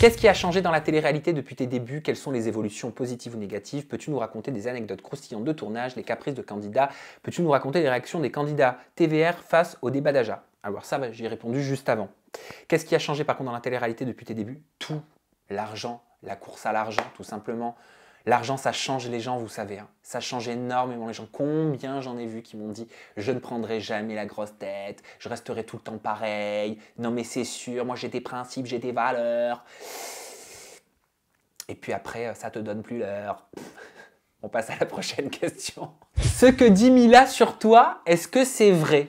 Qu'est-ce qui a changé dans la télé-réalité depuis tes débuts? Quelles sont les évolutions positives ou négatives? Peux-tu nous raconter des anecdotes croustillantes de tournage, les caprices de candidats? Peux-tu nous raconter les réactions des candidats TVR face au débat d'Aja? Alors ça, j'y ai répondu juste avant. Qu'est-ce qui a changé par contre dans la télé-réalité depuis tes débuts? Tout. L'argent, la course à l'argent, tout simplement. L'argent, ça change les gens, vous savez. Hein. Ça change énormément les gens. Combien j'en ai vu qui m'ont dit « Je ne prendrai jamais la grosse tête, je resterai tout le temps pareil. Non mais c'est sûr, moi j'ai des principes, j'ai des valeurs. » Et puis après, ça te donne plus l'heure. On passe à la prochaine question. Ce que dit Mila sur toi, est-ce que c'est vrai?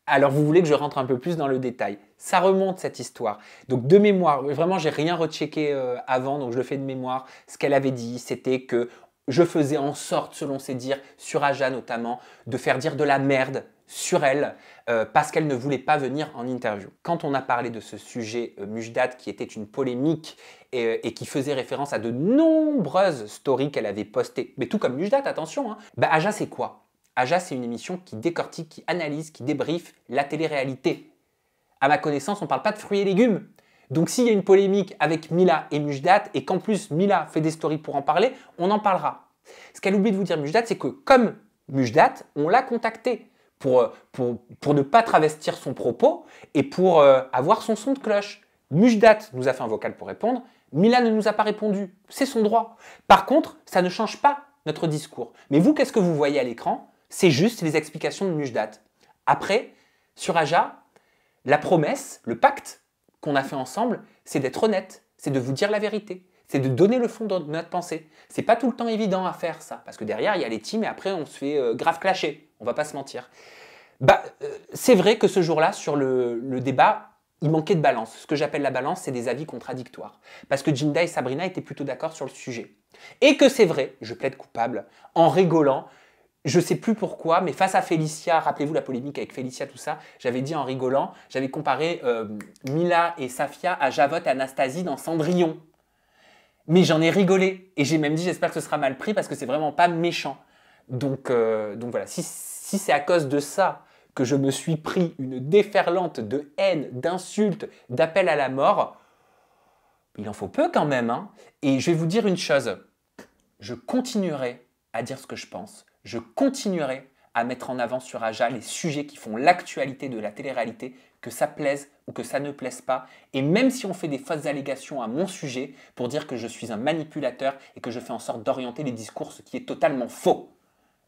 Alors, vous voulez que je rentre un peu plus dans le détail. Ça remonte, cette histoire. Donc, de mémoire, vraiment, j'ai rien rechecké avant, donc je le fais de mémoire. Ce qu'elle avait dit, c'était que je faisais en sorte, selon ses dires, sur Aja notamment, de faire dire de la merde sur elle, parce qu'elle ne voulait pas venir en interview. Quand on a parlé de ce sujet Mujdat, qui était une polémique et qui faisait référence à de nombreuses stories qu'elle avait postées, mais tout comme Mujdat, attention, hein, bah Aja, c'est quoi? Aja, c'est une émission qui décortique, qui analyse, qui débriefe la télé-réalité. À ma connaissance, on ne parle pas de fruits et légumes. Donc s'il y a une polémique avec Mila et Mujdat, et qu'en plus Mila fait des stories pour en parler, on en parlera. Ce qu'elle oublie de vous dire Mujdat, c'est que comme Mujdat, on l'a contacté pour ne pas travestir son propos et pour avoir son son de cloche. Mujdat nous a fait un vocal pour répondre, Mila ne nous a pas répondu. C'est son droit. Par contre, ça ne change pas notre discours. Mais vous, qu'est-ce que vous voyez à l'écran? C'est juste les explications de Mujdat. Après, sur Aja, la promesse, le pacte qu'on a fait ensemble, c'est d'être honnête, c'est de vous dire la vérité, c'est de donner le fond de notre pensée. C'est pas tout le temps évident à faire ça, parce que derrière, il y a les teams et après, on se fait grave clasher, on va pas se mentir. C'est vrai que ce jour-là, sur le débat, il manquait de balance. Ce que j'appelle la balance, c'est des avis contradictoires. Parce que Jinda et Sabrina étaient plutôt d'accord sur le sujet. Et que c'est vrai, je plaide coupable, en rigolant, je ne sais plus pourquoi, mais face à Félicia, rappelez-vous la polémique avec Félicia, tout ça, j'avais dit en rigolant, j'avais comparé Mila et Safia à Javot et Anastasie dans Cendrillon. Mais j'en ai rigolé, et j'ai même dit j'espère que ce sera mal pris parce que c'est vraiment pas méchant. Donc voilà, si c'est à cause de ça que je me suis pris une déferlante de haine, d'insultes, d'appels à la mort, il en faut peu quand même. Hein. Et je vais vous dire une chose, je continuerai à dire ce que je pense. Je continuerai à mettre en avant sur Aja les sujets qui font l'actualité de la télé-réalité, que ça plaise ou que ça ne plaise pas. Et même si on fait des fausses allégations à mon sujet pour dire que je suis un manipulateur et que je fais en sorte d'orienter les discours, ce qui est totalement faux,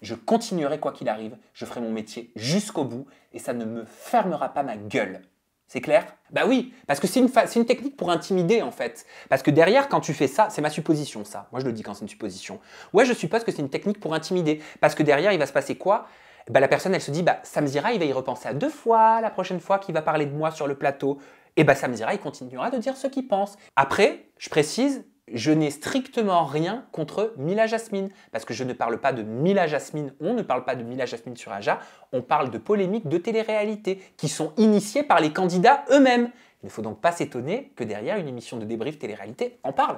je continuerai quoi qu'il arrive, je ferai mon métier jusqu'au bout et ça ne me fermera pas ma gueule. C'est clair? Bah oui, parce que c'est une technique pour intimider en fait. Parce que derrière, quand tu fais ça, c'est ma supposition ça. Moi je le dis quand c'est une supposition. Ouais, je suppose que c'est une technique pour intimider. Parce que derrière, il va se passer quoi? Bah, la personne, elle se dit, Sam Zira, il va y repenser à 2 fois la prochaine fois qu'il va parler de moi sur le plateau. Et Sam Zira, il continuera de dire ce qu'il pense. Après, je précise, je n'ai strictement rien contre Mila Jasmine, parce que je ne parle pas de Mila Jasmine, on ne parle pas de Mila Jasmine sur Aja, on parle de polémiques de télé-réalité qui sont initiées par les candidats eux-mêmes. Il ne faut donc pas s'étonner que derrière une émission de débrief télé-réalité en parle.